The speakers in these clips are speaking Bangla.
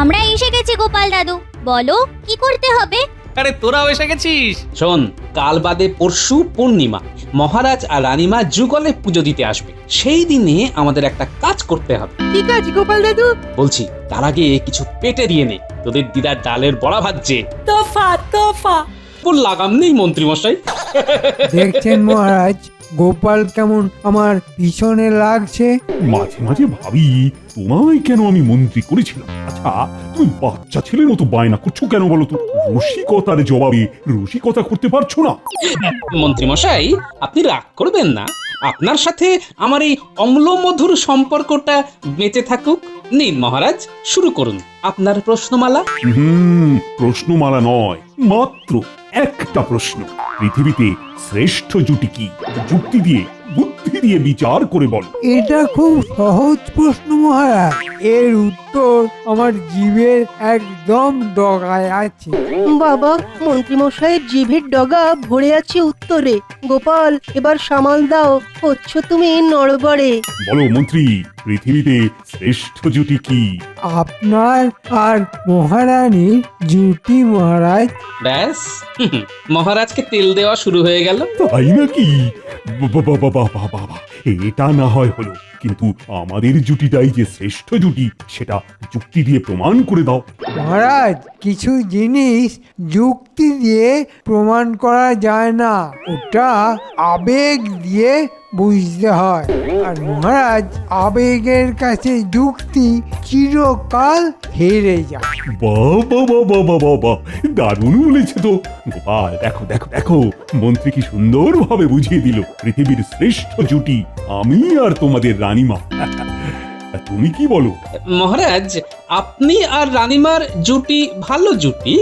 আমরা এসে গেছি গোপাল দাদু, বলো কি করতে হবে? আরে তোরাও এসে গেছিস? শোন, কাল বাদে পরশু পূর্ণিমা, মহারাজ আর রানীমা যুগলে পুজো দিতে আসবে। সেই দিনে আমাদের একটা কাজ করতে হবে। ঠিক আছে গোপাল দাদু। বলছি, তার আগে কিছু পেটে দিয়ে নে। তোদের দিদার ডালের বড়া ভাজছে। তোফা তোফা। ওর লাগাম নেই মন্ত্রী মশাই। দেখছেন মহারাজ, গোপাল কেমন আমার পিছনে লাগছে। মাঝে মাঝে ভাবি তোমায় কেন আমি মন্ত্রী করেছিলাম। আচ্ছা, তুমি বাচ্চা ছেলের মতো বায়না করছো কেন বলো তো? রসিকতার জবাবে রসিকতা করতে পারছো না? মন্ত্রী মশাই, আপনি রাগ করবেন না। আপনার সাথে আমার এই অম্লমধুর সম্পর্কটা বেঁচে থাকুক। নিন মহারাজ, শুরু করুন আপনার প্রশ্নমালা। প্রশ্নমালা নয়, মাত্র একটা প্রশ্ন। পৃথিবীতে শ্রেষ্ঠ জুটি কি? যুক্তি দিয়ে, বুদ্ধি দিয়ে বিচার করে বল। এটা খুব সহজ প্রশ্ন মহারাজ, এর উত্তর আমার জীবের একদম ডগায় আছে। বাবা, মন্ত্রী মশাইয়ের জিভের ডগা ভরে আছে উত্তরে। গোপাল, এবার সামাল দাও, হচ্ছ তুমি নড়বড়ে। বলো মন্ত্রী, পৃথিবীতে শ্রেষ্ঠ জুটি কি? আপনার আর মহারানীর জুটি মহারাজ। ব্যাস, মহারাজকে তেল দেওয়া শুরু হয়ে গেল। তাই নাকি? বাবা, এটা না হয় হলো, কিন্তু আমাদের জুটিটাই যে শ্রেষ্ঠ জুটি সেটা যুক্তি দিয়ে প্রমাণ করে দাও। মহারাজ, কিছু জিনিস যুক্তি দিয়ে প্রমাণ করা যায় না, ওটা আবেগ দিয়ে বুঝতে হয়। আর মহারাজ, আবেগের কাছে যুক্তি চিরকাল হেরে যায়। বাবা, দারুণ বলেছে তো গোপাল। দেখো দেখো দেখো, মন্ত্রী কি সুন্দর ভাবে বুঝিয়ে দিল পৃথিবীর শ্রেষ্ঠ জুটি আমি আর তোমাদের রানীমা। তুমি কি বলো? মহারাজ, আপনি আর রানীমার জুটি ভালো জুটি,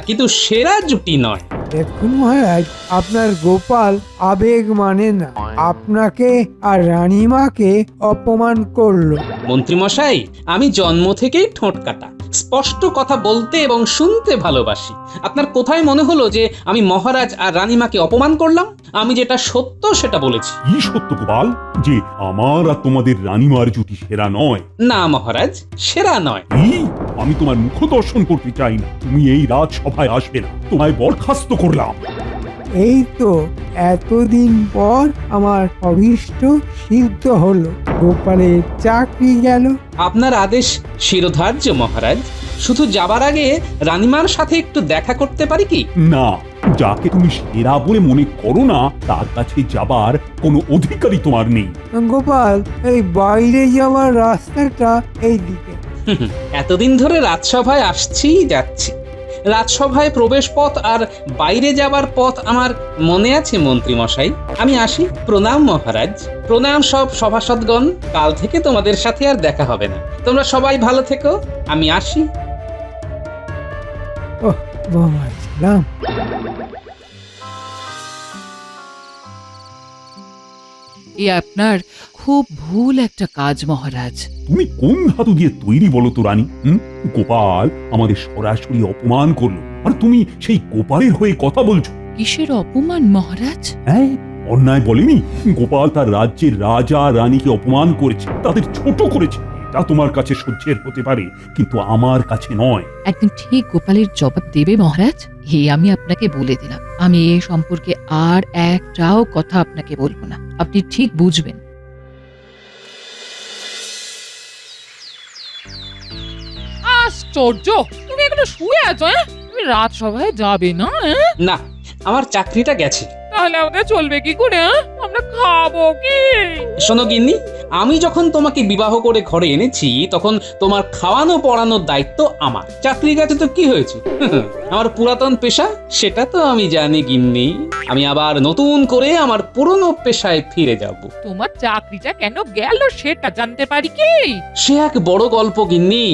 কিন্তু সেরা জুটি নয়। দেখুন মহারাজ, আপনার গোপাল আবেগ মানে না, আপনাকে আর রানীমাকে অপমান করলো। মন্ত্রী মশাই, আমি জন্ম থেকেই ঠোঁট কাটা, স্পষ্ট কথা বলতে এবং শুনতে ভালোবাসি। আপনার কোথায় মনে হলো যে আমি মহারাজ আর রানীমাকে অপমান করলাম? আমি যেটা সত্য সেটা বলেছি। কি সত্য গোপাল, যে আমার আর তোমাদের রানীমার জুটি সেরা নয়? না মহারাজ, সেরা নয়। আমি তোমার মুখ দর্শন করতে চাই না। তুমি এই রাজসভায় আসবে না, তোমায় বরখাস্ত করলাম। এই তো এতদিন পর আমার অভীষ্ট সিদ্ধ হলো, গোপালের চাকরি গেল। আপনার আদেশ শিরোধার্য মহারাজ। শুধু যাবার আগে রানীমার সাথে একটু দেখা করতে পারি কি? না, যাকে তুমি সেরা বলে মনে করো না তার কাছে যাবার কোনো অধিকারই তোমার নেই। গোপাল, এই বাইরে যাওয়ার রাস্তাটা এই দিকে। এতদিন ধরে রাজসভায় আসছি যাচ্ছি। রাজসভায় প্রবেশ পথ আর বাইরে যাবার পথ আমার মনে আছে মন্ত্রী মশাই। আমি আসি। প্রণাম মহারাজ। প্রণাম সব সভাসদগণ। কাল থেকে তোমাদের সাথে আর দেখা হবে না। তোমরা সবাই ভালো থেকো। আমি আসি। ওহ বাবা, এ আপনার খুব ভুল একটা কাজ মহারাজ। তুমি কোন ধাতু দিয়ে তৈরি বলো তো রানী? গোপাল আমাদের সরাসরি অপমান করলো, আর তুমি সেই গোপালের হয়ে কথা বলছো। কিসের অপমান মহারাজ? হ্যাঁ, অন্যায় বলেনি। গোপাল তার রাজ্যের রাজা রানীকে অপমান করেছে, তাদের ছোট করেছে। এটা তোমার কাছে সহ্যের হতে পারে, কিন্তু আমার কাছে নয়। একদম ঠিক গোপালের জবাব দেবে মহারাজ। আমি আপনাকে বলে দিলাম, আমি এ সম্পর্কে আর একটাও কথা আপনাকে বলবো না। আপনি ঠিক বুঝবেন। আশ্চর্য, তুমি এখনো শুয়ে আছো? তুমি রাজসভায় যাবে না? না, আমার চাকরিটা গেছে। তাহলে আমাদের চলবে কি করে? আমরা খাবো কি? শোনো গিন্নি, আমি যখন তোমাকে বিবাহ করে ঘরে এনেছি তখন তোমার খাওয়ানো পড়ানোর দায়িত্ব আমার। চাকরি গেছে তো কি হয়েছে? আমার পুরাতন পেশা, সেটা তো আমি জানি গিন্নি। আমি আবার নতুন করে আমার পুরনো পেশায় ফিরে যাব। তোমার চাকরিটা কেন গেল সেটা জানতে পারি কি? সে এক বড় গল্প গিন্নি,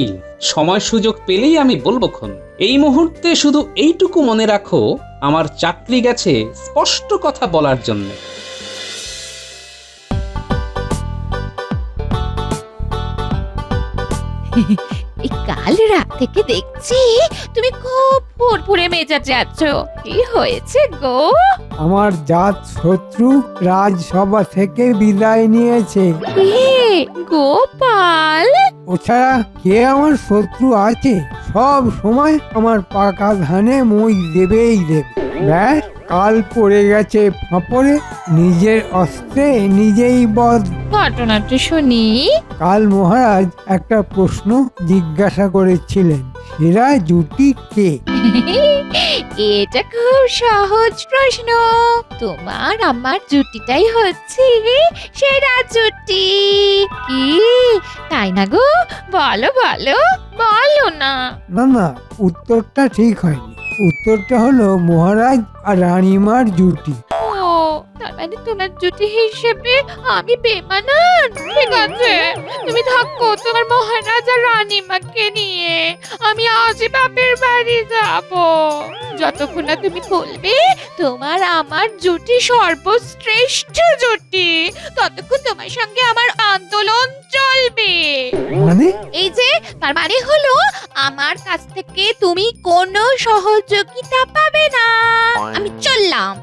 সময় সুযোগ পেলেই আমি বলবো খন। এই মুহূর্তে শুধু এইটুকু মনে রাখো, আমার চাকরি গেছে স্পষ্ট কথা বলার জন্য। এই কাল রাত থেকে দেখছি তুমি খুব ফুরফুরে মেজাজে আছো। কি হয়েছে গো? আমার জাত শত্রু রাজসভা থেকে বিদায় নিয়েছে। কে? গোপাল? ও ছাড়া কে আমার শত্রু আছে? সব সময় আমার পাকা ধানে মই দেবেই দেবে। ব্যাস, কাল পড়ে গেছে ফাঁপড়ে, নিজের অস্ত্রে নিজেই বধ। ঘটনাটা শুনি। কাল মহারাজ একটা প্রশ্ন জিজ্ঞাসা করেছিলেন, সেরা জুটি কে? এটা খুব সহজ প্রশ্ন। তোমার আমার জুটিটাই হচ্ছে সেরা জুটি। কি তাই না গো? বলো বলো, বলো না। না না, উত্তরটা ঠিক হয়নি। উত্তরটা হলো মহারাজ আর রানীমার জুটি। ও, তার মানে তোমার জুটি হিসেবে আমি বেমানান? ঠিক আছে, তুমি থাকো তোমার মহারাজ আর রানীমাকে নিয়ে। আমি আজই বাপের বাড়ি যাব। যতক্ষণ না তুমি বলবে তোমার আমার জুটি সর্বশ্রেষ্ঠ জুটি, ততক্ষণ তোমার সঙ্গে আমার আন্দোলন চলবে। মানে? এই যে, তার মানে হলো আমার কাছ থেকে তুমি কোনো সহযোগিতা পাবে না। আমি চললাম।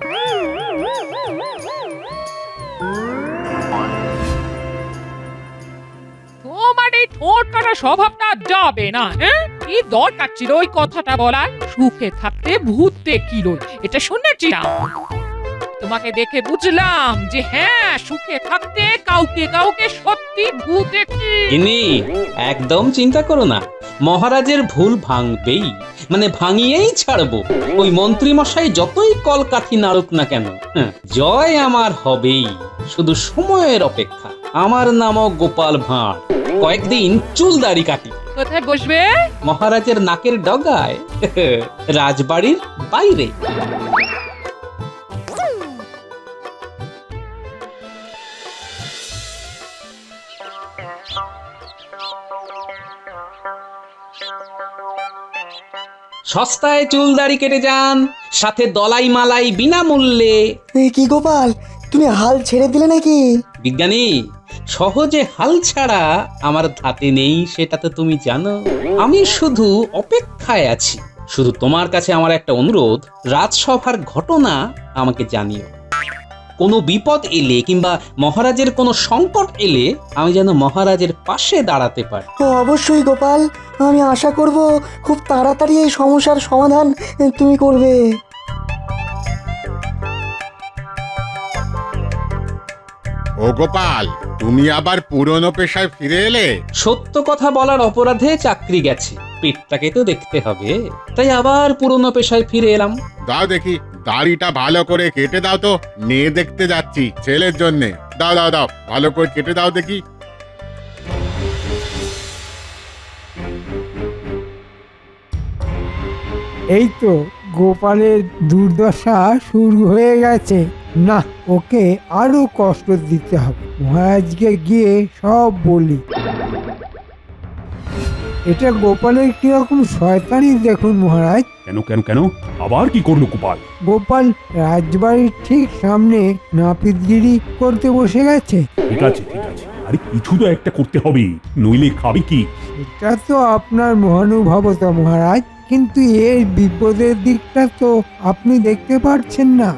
তোমার এই ঠোঁট কাটা স্বভাবটা যাবে না, হ্যাঁ? কি দরকার ছিল ওই কথাটা বলার? সুখে থাকতে ভূত দেখিল, এটা শুনেছিলাম। তোমাকে দেখে বুঝলাম যে হ্যাঁ, সুখে থাকতে কাউকে কাউকে সত্যি ভূত দেখি। ইনি একদম চিন্তা করো না, মহারাজের ভুল ভাঙবেই, মানে ভাঙিয়েই ছাড়বো। ওই মন্ত্রী মশাই যতই কলকাঠি নাড়ুক না কেন, জয় আমার হবেই। শুধু সময়ের অপেক্ষা। আমার নামও গোপাল ভাঁড়। কয়েকদিন চুল দাড়ি কাটি। কোথায় বসবে? মহারাজের নাকের ডগায়, রাজবাড়ির বাইরে। সস্তায় চুল দাড়ি কেটে যান, সাথে দলাই মালাই বিনামূল্যে। কি গোপাল, তুমি হাল ছেড়ে দিলে নাকি? বিজ্ঞানী, সহজে হাল ছাড়া আমার ধাতে নেই, সেটা তো তুমি জানো। আমি শুধু অপেক্ষায় আছি। শুধু তোমার কাছে আমার একটা অনুরোধ, রাজসভার ঘটনা আমাকে জানিও। কোনো বিপদ এলে কিংবা মহারাজের কোনো সংকট এলে আমি যেন মহারাজের পাশে দাঁড়াতে পারি। অবশ্যই গোপাল, আমি আশা করব খুব তাড়াতাড়ি এই সমস্যার সমাধান তুমি করবে। ও গোপাল, তুমি আবার পুরনো পেশায় ফিরে এলে? সত্য কথা বলার অপরাধে চাকরি গেছে, পেটটাকে তো দেখতে হবে, তাই আবার পুরনো পেশায় ফিরে এলাম। দাও দেখি, দাড়িটা ভালো করে কেটে দাও তো, মেয়ে দেখতে যাচ্ছি ছেলের জন্যে। দাও দাও দাও, ভালো করে কেটে দাও দেখি। এই তো গোপালের দুর্দশা শুরু হয়ে গেছে। না, ওকে আরো কষ্ট দিতে হবে। মহারাজকে গিয়ে সব বলি। এটা গোপালের কিরকম শয়তানি দেখুন মহারাজ। কেন কেন কেন, আবার কি করলো গোপাল? গোপাল রাজবাড়ির ঠিক সামনে নাপিতগিরি করতে বসে গেছে। ঠিক আছে ঠিক আছে, আরে কিছু তো একটা করতে হবে, নইলে খাবে কি? এটা তো আপনার মহানুভবতা মহারাজ, কিন্তু এর বিপদের দিকটা তো আপনি দেখতে পারছেন না।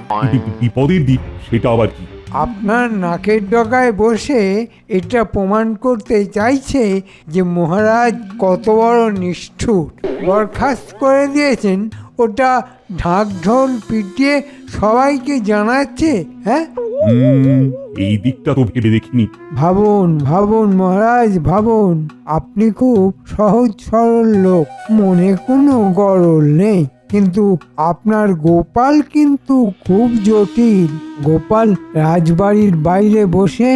বিপদের দিক, সেটা আবার কি? আপনার নাকের ডগায় বসে এটা প্রমাণ করতে চাইছে যে মহারাজ কত বড় নিষ্ঠুর। বরখাস্ত করে দিয়েছেন, ওটা ঢাক ঢোল পিটিয়ে সবাইকে জানাচ্ছে। হ্যাঁ, এই দিকটা তো ভেবে দেখিনি। ভাবুন ভাবুন মহারাজ, ভাবুন। আপনি খুব সহজ সরল লোক, মনে কোনো গরল নেই, কিন্তু আপনার গোপাল কিন্তু খুব জটিল। গোপাল রাজবাড়ির বাইরে বসে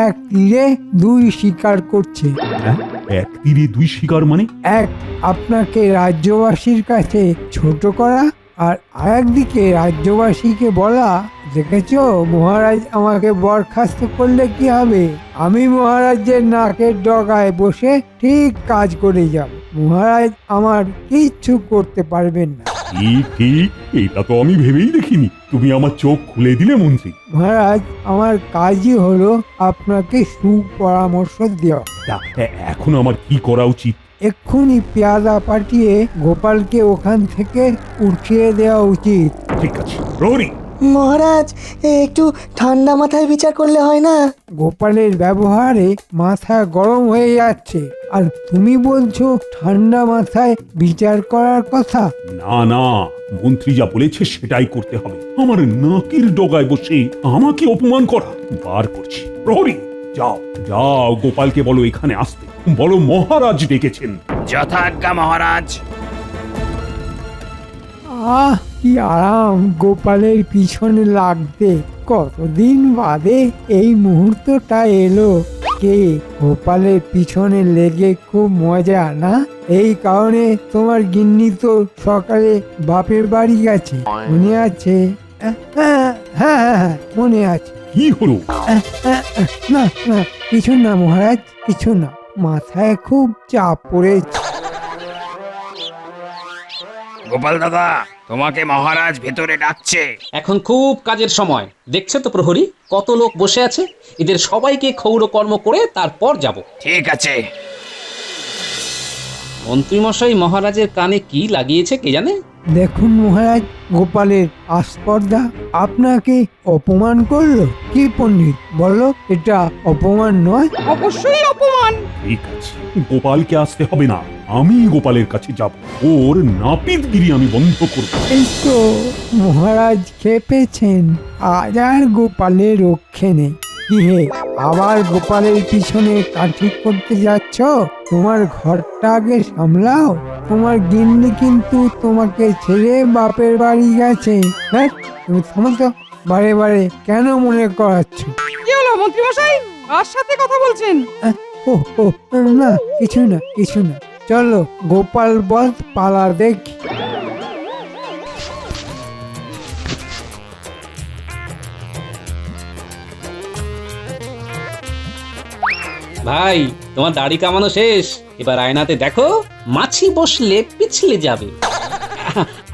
এক তীরে দুই শিকার করছে। হ্যাঁ, এক তীরে দুই শিকার মানে? এক, আপনাকে রাজ্যবাসীর কাছে ছোট করা, আর আরেকদিকে রাজ্যবাসীকে বলা, দেখেছো মহারাজ আমাকে বরখাস্ত করলে কি হবে, আমি মহারাজের নাকের ডগায় বসে ঠিক কাজ করে যাব, মহারাজ আমার কিচ্ছু করতে পারবেন না। ঠিক ঠিক, এটা তো আমি ভেবেই দেখিনি। তুমি আমার চোখ খুলে দিলে মন্ত্রী। মহারাজ, আমার কাজই হলো আপনাকে সুপরামর্শ দেওয়া। এখন আমার কি করা উচিত? এক্ষুনি পেয়াদা পাঠিয়ে গোপালকে ওখান থেকে উঠিয়ে দেওয়া উচিত। ঠিক আছে, প্রহরী মহারাজ একটু ঠান্ডা মাথায় বিচার করলে হয় না? গোপালের ব্যবহারে মাথা গরম হয়ে যাচ্ছে আর তুমি বলছো ঠান্ডা মাথায় বিচার করার কথা। না না, মন্ত্রী যা বলেছে সেটাই করতে হবে। আমার নাকের ডগায় বসে আমাকে অপমান করা, বার করছি। প্রহরী, যাও যাও, গোপালকে বলো এখানে আসতে, বলো মহারাজ ডেকেছেন। যথাজ্ঞা মহারাজ। কি আরাম গোপালের পিছনে লাগতে। কতদিন বাদে এই মুহূর্তটা এলো। কে গোপালের পিছনে লেগে খুব মজা না? এই কারণে তোমার গিন্নি তো সকালে বাপের বাড়ি গেছে, মনে আছে? হ্যাঁ, মনে আছে। কি হলো? না না, কিছু না মহারাজ, কিছু না। মাথায় খুব চাপ পড়েছে। গোপাল দাদা, তোমাকে মহারাজ ভেতরে ডাকছে। এখন খুব কাজের সময়, দেখছো তো প্রহরী কত লোক বসে আছে। এদের সবাইকে ক্ষৌরকর্ম করে তারপর যাব। ঠিক আছে। মন্ত্রীমশাই মহারাজের কানে কি লাগিয়েছে কে জানে। দেখুন মহারাজ, গোপালের আস্পর্ধা আপনাকে অপমান করলো। কি পণ্ডিত বলো, এটা অপমান নয়? অবশ্যই অপমান। ঠিক আছে, গোপালকে আসতে হবে না, আমি গোপালের কাছে যাব। ওর নাপিতগিরি আমি বন্ধ করব। এই তো মহারাজ খেপেছেন, আজ আর গোপালের রক্ষে নেই। কি হে, আবার গোপালের পিছনে কাঠি করতে যাচ্ছ? তোমার ঘরটা আগে সামলাও। তোমার গিন্নি কিন্তু তোমাকে ছেড়ে বাপের বাড়ি গেছে। হ্যাঁ, তুমি থামো তো, বারে বারে কেন মনে করাচ্ছ? কি হলো মন্ত্রী মশাই, কার সাথে কথা বলছেন? ও না, কিছু না, কিছু না। চলো গোপাল বধ পালা দেখি। ভাই, তোমার দাড়ি কামানো শেষ, এবার আয়নাতে দেখো মাছি বসলে পিছলে যাবে।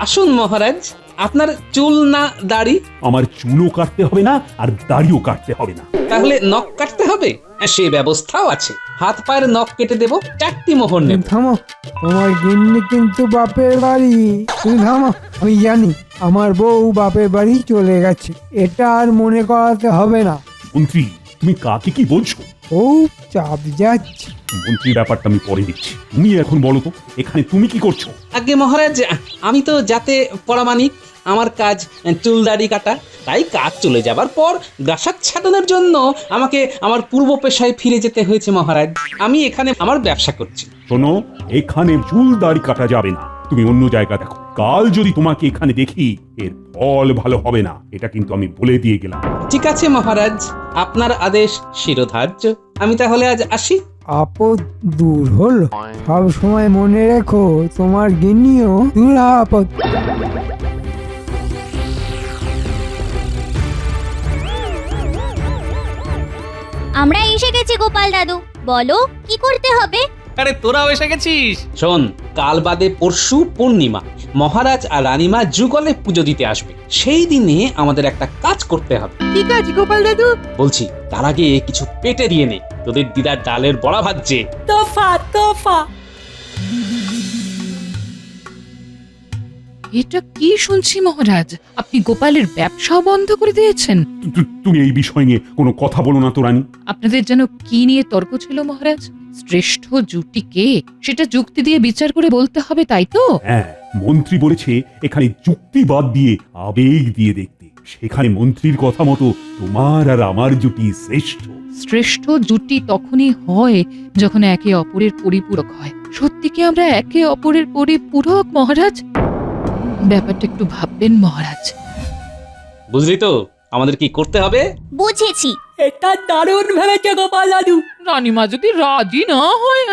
আসুন মহারাজ, আপনার চুল না দাড়ি? আমার চুলও কাটতে হবে না, আর দাড়িও কাটতে হবে না। তাহলে নখ কাটতে হবে? সে ব্যবস্থাও আছে, হাত পায়ের নখ কেটে দেবো, 4টি মোহর নেব। থামো, তোমার গিন্নি কিন্তু বাপের বাড়ি। তুমি থামো, আমি জানি আমার বউ বাপের বাড়ি চলে গেছে, এটা আর মনে করাতে হবে না। মন্ত্রী, তুমি কাকে কি বলছো? ও চাপ যাচ্ছে। মন্ত্রী, ব্যাপারটা আমি পরে দেখছি। তুমি এখন বলো তো, এখানে তুমি কি করছো? আগে মহারাজ, আমি তো যাতে পরামানিক, আমার কাজ চুল দাড়ি কাটা, তাই কাজ চলে যাবার পর গ্রাসাক ছাটানোর জন্য আমাকে আমার পূর্ব পেশায় ফিরে যেতে হয়েছে মহারাজ। আমি এখানে আমার ব্যবসা করছি। শোনো, এখানে চুল দাড়ি কাটা যাবে না, তুমি অন্য জায়গা দেখো। কাল যদি তোমাকে এখানে দেখি, এর ফল ভালো হবে না, এটা কিন্তু আমি বলে দিয়ে গেলাম। ঠিক আছে মহারাজ, আপনার আদেশ শিরোধার্য। আমি তাহলে আজ আসি। আপদ দূর হলো। সব সময় মনে রেখো, তোমার গিন্নিও দূর আপদ। আমরা এসে গেছি গোপাল দাদু, বলো কি করতে হবে? আরে তোরাও এসে গেছিস। শোন, কাল বাদে পরশু পূর্ণিমা, মহারাজ আর রানীমা যুগলে পুজো দিতে আসবে। সেই দিনে আমাদের একটা কাজ করতে হবে। ঠিক আছে গোপাল দাদু। বলছি, তার আগে কিছু পেটে দিয়ে নে, তোদের দিদার ডালের বড়া ভাজছে। তোফা তোফা। এটা কি শুনছি মহারাজ, আপনি গোপালের ব্যবসাও বন্ধ করে দিয়েছেন? তুমি এই বিষয় নিয়ে কোনো কথা বলো না তো রানী। আপনাদের যেন কি নিয়ে তর্ক ছিল মহারাজ? শ্রেষ্ঠ জুটি কে সেটা যুক্তি দিয়ে বিচার করে বলতে হবে, তাই তো? হ্যাঁ, মন্ত্রী বলেছে এখানে যুক্তি বাদ দিয়ে আবেগ দিয়ে দেখতে। সেখানে মন্ত্রীর কথা মতো তোমার আর আমার জুটি শ্রেষ্ঠ। শ্রেষ্ঠ জুটি তখনই হয় যখন একে অপরের পরিপূরক হয়। সত্যি কি আমরা একে অপরের পরিপূরক মহারাজ? ব্যাপারটা একটু ভাববেন মহারাজ। বুঝলি তো আমাদের কি করতে হবে? বুঝেছি। এটা দারুণ ভেবেছে গোপাল দাদু। রানীমা যদি রাজি না হয়?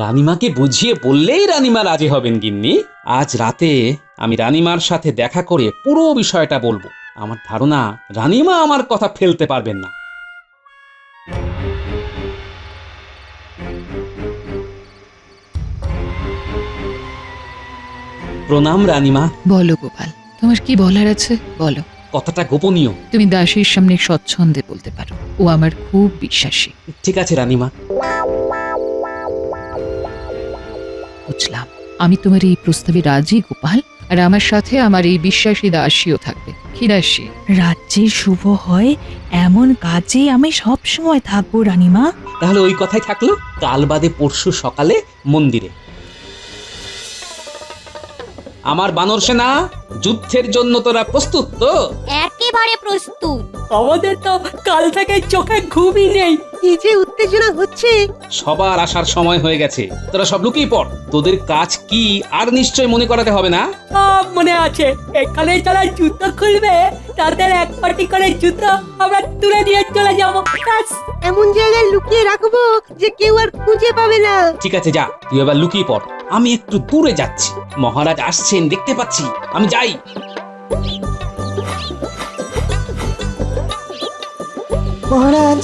রানীমাকে বুঝিয়ে বললেই রানীমা রাজি হবেন গিন্নি। আজ রাতে আমি রানীমার সাথে দেখা করে পুরো বিষয়টা বলবো। আমার ধারণা রানীমা আমার কথা ফেলতে পারবেন না। প্রণাম রানীমা। বলো গোপাল, তোমার কি বলার আছে বলো। কথাটা গোপনীয়। তুমি দাসীর সামনে স্বচ্ছন্দে বলতে পারো, ও আমার খুব বিশ্বাসী। ঠিক আছে রানীমা। বুঝলাম, আমি তোমার এই প্রস্তাবে রাজি গোপাল। আর আমার সাথে আমার এই বিশ্বাসী দাসীও থাকবে। কি দাসী? রাজ্যের শুভ হয় এমন কাজে আমি সব সময় থাকবো রানীমা। তাহলে ওই কথাই থাকলো, কাল বাদে পরশু সকালে মন্দিরে। আমার বানর সেনা, যুদ্ধের জন্য তোরা প্রস্তুত তো? একেবারে প্রস্তুত। আমাদের তো কাল থেকে চোখে ঘুমই নেই। কি যে উত্তেজনা হচ্ছে। সবার আসার সময় হয়ে গেছে, তোরা সব লুকিয়ে পড়। তোদের কাজ কি আর নিশ্চয় মনে করাতে হবে না। সব মনে আছে, এখানে যারা জুতো খুলবে তাদের এক পাটি করে জুতো আমরা তুলে নিয়ে চলে যাবো। ব্যাস। এমন জায়গায় লুকিয়ে রাখবো যে কেউ আর খুঁজে পাবে না। ঠিক আছে, যা, তুই এবার লুকিয়ে পড়। আমি একটু দূরে যাচ্ছি, মহারাজ আসছেন দেখতে পাচ্ছি, আমি যাই। মহারাজ,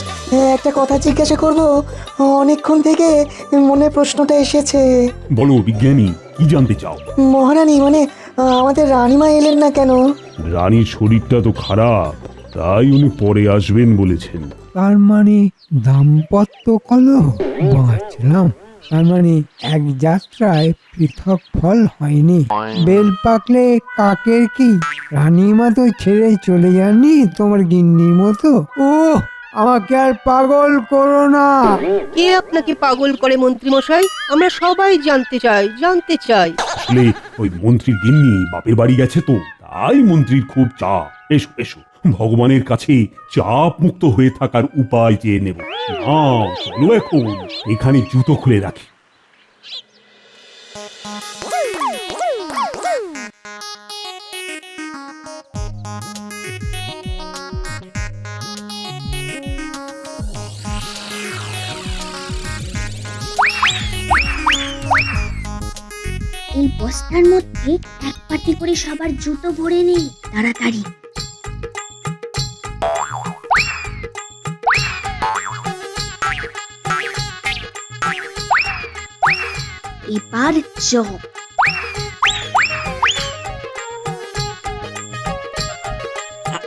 একটা কথা জিজ্ঞাসা করব, অনেকক্ষণ থেকে মনে প্রশ্নটা এসেছে। বলো বিজ্ঞানী, কি জানতে চাও? মহারানী মানে আমাদের রানীমা এলেন না কেন? রানীর শরীরটা তো খারাপ, তাই উনি পরে আসবেন বলেছেন। তার মানে দাম্পত্য কলহ? বাঁচলাম। তার মানে এক যাত্রায় পৃথক ফল হয়নি। বেল পাকলে কাকের কি? রানীমা তো ছেড়ে চলে যাননি তোমার গিন্নির মতো। ও, আমাকে আর পাগল করো না। কে আপনাকে পাগল করে মন্ত্রী মশাই? আমরা সবাই জানতে চাই। আসলে ওই মন্ত্রীর গিন্নি বাপের বাড়ি গেছে তো, তাই মন্ত্রীর খুব চাপ। এসো এসো, ভগবানের কাছে চাপ মুক্ত হয়ে থাকার উপায় চেয়ে নেব। চলো এখন এখানে জুতো খুলে রাখি। এই বস্তার মধ্যে এক পাটি করে সবার জুতো ভরে নেই, তাড়াতাড়ি। এবার চপ।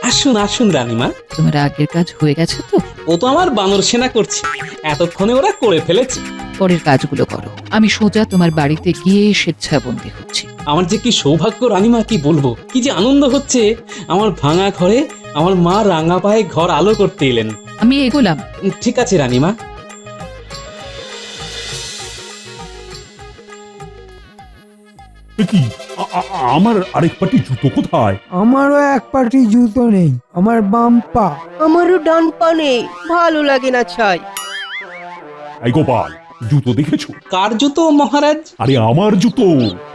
আসুন আসুন রানীমা। তোমার আগের কাজ হয়ে গেছে তো? ও তো আমার বানর সেনা করছে, এতক্ষণে ওরা করে ফেলেছে। পরের কাজগুলো করো, আমি সোজা তোমার বাড়িতে গিয়ে স্বেচ্ছাবন্দী হচ্ছি। আমার যে কি সৌভাগ্য রানীমা, কি বলবো, কি যে আনন্দ হচ্ছে। আমার ভাঙা ঘরে আমার মা রাঙা পায়ে ঘর আলো করতে এলেন। আমি এগোলাম। ঠিক আছে রানীমা। এ কি, আমার আরেক পাটি জুতো কোথায়? আমারও এক পাটি জুতো নেই, আমার বাম পা। আমারও ডান পা নেই, ভালো লাগে না ছাই। এই গোপাল, জুতো দেখেছো? কার জুতো মহারাজ? আরে আমার জুতো,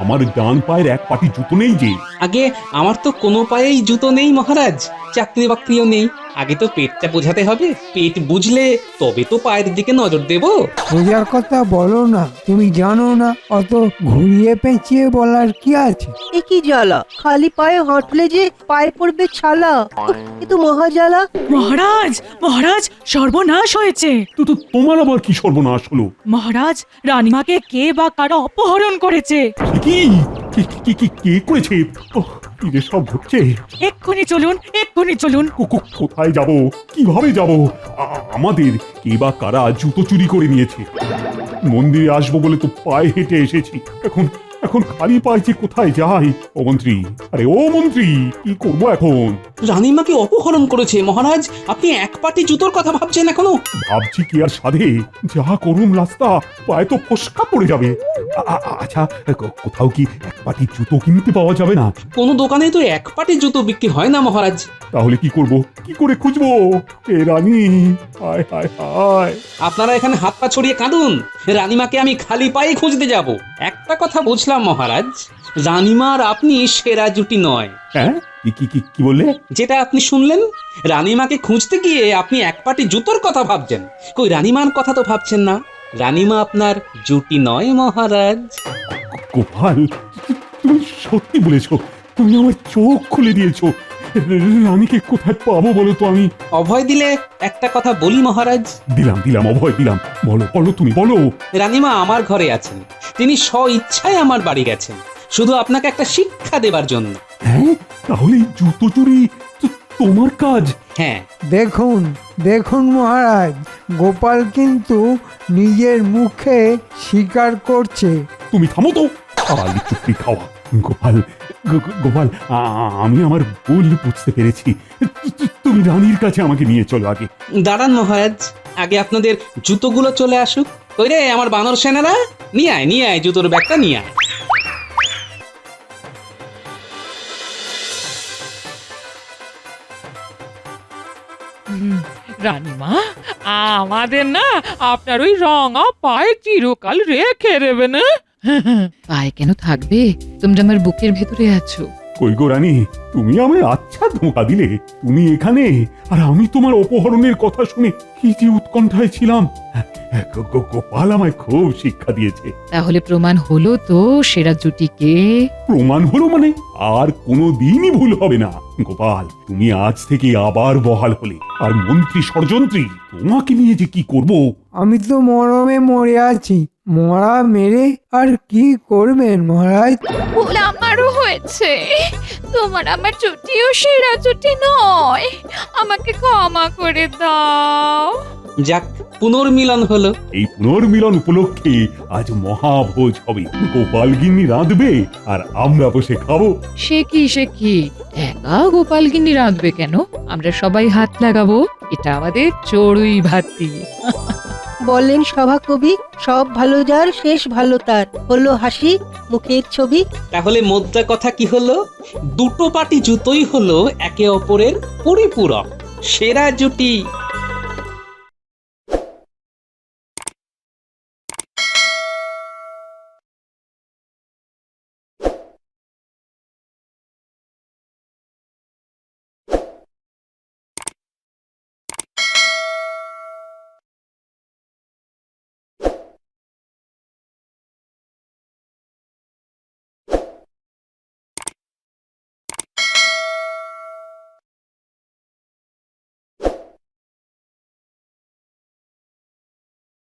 আমার ডান পায়ের এক পাটি জুতো নেই যে। আগে আমার তো কোনো পায়েই জুতো নেই মহারাজ, চাকরি বাকরিও নেই। আগে তো পেটটা বোঝাতে হবে, পেট বুঝলে তবে তো পায়ের দিকে নজর দেব। বোঝার কথা বলো না, তুমি জানো না, অত ঘুরিয়ে পেঁচিয়ে বলার কি আছে? এ কি জ্বালা, খালি পায়ে হাঁটলে যে পায়ে পড়বে ছালা। উফ, এ তো মহা জ্বালা। মহারাজ, মহারাজ, সর্বনাশ হয়েছে। তো তোমার আবার কি সর্বনাশ হলো? মহারাজ, রানীমাকে কে বা কারা অপহরণ করেছে। কি কে করেছে? কি যে সব হচ্ছে। এক্ষুনি চলুন, এক্ষুনি চলুন। কোথায় যাব, কিভাবে যাব? আমাদের কে বা কারা জুতো চুরি করে নিয়েছে। মন্দিরে আসবো বলে তো পায়ে হেঁটে এসেছি, এখন এখন খালি পায়ে যে কোথায় যাই? ও মন্ত্রী, আরে ও মন্ত্রী, কি করবো এখন? রানীমাকে অপহরণ করেছে মহারাজ, আপনি এক পাটি জুতোর কথা ভাবছেন এখনো? ভাবছি কি আর সাধে, যা করুন রাস্তা, পায়ে তো ফসকা পড়ে যাবে। আচ্ছা, কোথাও কি এক পাটি জুতো কিনতে পাওয়া যাবে না? কোনো দোকানে তো এক পাটি জুতো বিক্রি হয় না মহারাজ। তাহলে কি করব, কি করে খুঁজবো? এ রানী, হায় হায় হায়। আপনারা এখানে হাত পা ছড়িয়ে কাঁদুন, রানীমাকে আমি খালি পায়ে খুঁজতে যাব। একটা কথা বুঝলাম মহারাজ, রানীমার আপনি সেরা জুটি নয়। হ্যাঁ, কি বললে? যেটা আপনি শুনলেন, রানীমাকে খুঁজতে গিয়ে আপনি এক পাটি জুতোর কথা ভাবছেন, কই রানীমার কথা তো ভাবছেন না। রানীমা আপনার জুটি নয় মহারাজ। গোপাল, তুমি সত্যি বলেছো, তুমি আমার চোখ খুলে দিয়েছো। রানীকে কোথায় পাবো বলো তো? আমি অভয় দিলে একটা কথা বলি মহারাজ। দিলাম অভয় দিলাম। বলো তুমি বলো। রানীমা আমার ঘরে আছেন, তিনি স্ব ইচ্ছায় আমার বাড়ি গেছেন, শুধু আপনাকে একটা শিক্ষা দেবার জন্য। হ্যাঁ, তাহলে জুতো চুরি তোমার কাজ? হ্যাঁ। দেখুন দেখুন মহারাজ, গোপাল কিন্তু নিজের মুখে স্বীকার করছে। তুমি থামো তো, কাল চুক্তি খাওয়া। গোপাল, গোপাল, আমি আমার ভুল বুঝতে পেরেছি। তুমি রানীর কাছে আমাকে নিয়ে চলো আগে। দাঁড়ান মহারাজ, আগে আপনাদের জুতোগুলো চলে আসুক। কই রে আমার বানর সেনারা, নিয়ে আয় জুতোর ব্যাগটা নিয়ে আয়। রানীমা, আমাদের না আপনার ওই রঙা পায়ে চিরকাল রেখে দেবেন। পায়ে কেন থাকবে? তোমরা আমার বুকের ভেতরে আছো। কই গো রানী, তুমি আমায় আচ্ছা ধোঁকা দিলে। তুমি এখানে আর আমি তোমার অপহরণের কথা শুনে কি যে উৎকণ্ঠায় ছিলাম। গোপাল আমায় খুব শিক্ষা দিয়েছে। তাহলে প্রমাণ হলো তো সেরা জুটিকে? প্রমাণ হলো মানে আর কোনো দিনই ভুল হবে না। গোপাল, তুমি আজ থেকে আবার বহাল হলে। আর মন্ত্রী ষড়যন্ত্রী, তোমাকে নিয়ে যে কি করব। আমি তো মরমে মরে আছি, মরা মেরে আর কি করবেন মহারাজ? ভুল আমারও হয়েছে। তোমার আমার জুটিও সেরা জুটি নয়, আমাকে ক্ষমা করে দাও। যাক, পুনর্মিলন হলো। এই পুনর্মিলন উপলক্ষে আজ মহাভোজ হবে। গোপাল গিন্নি রাঁধবে আর আমরা বসে খাবো। সে কি একা গোপালগিন্নি রাঁধবে কেন? আমরা সবাই হাত লাগাবো। এটা আমাদের চড়ুই ভাতি। বললেন সভাকবি, সব ভালো যার শেষ ভালো তার। হলো হাসি, মুখের ছবি। তাহলে মোদ্দা কথা কি হলো? দুটো পাটি জুতোই হলো একে অপরের পরিপূরক, সেরা জুটি।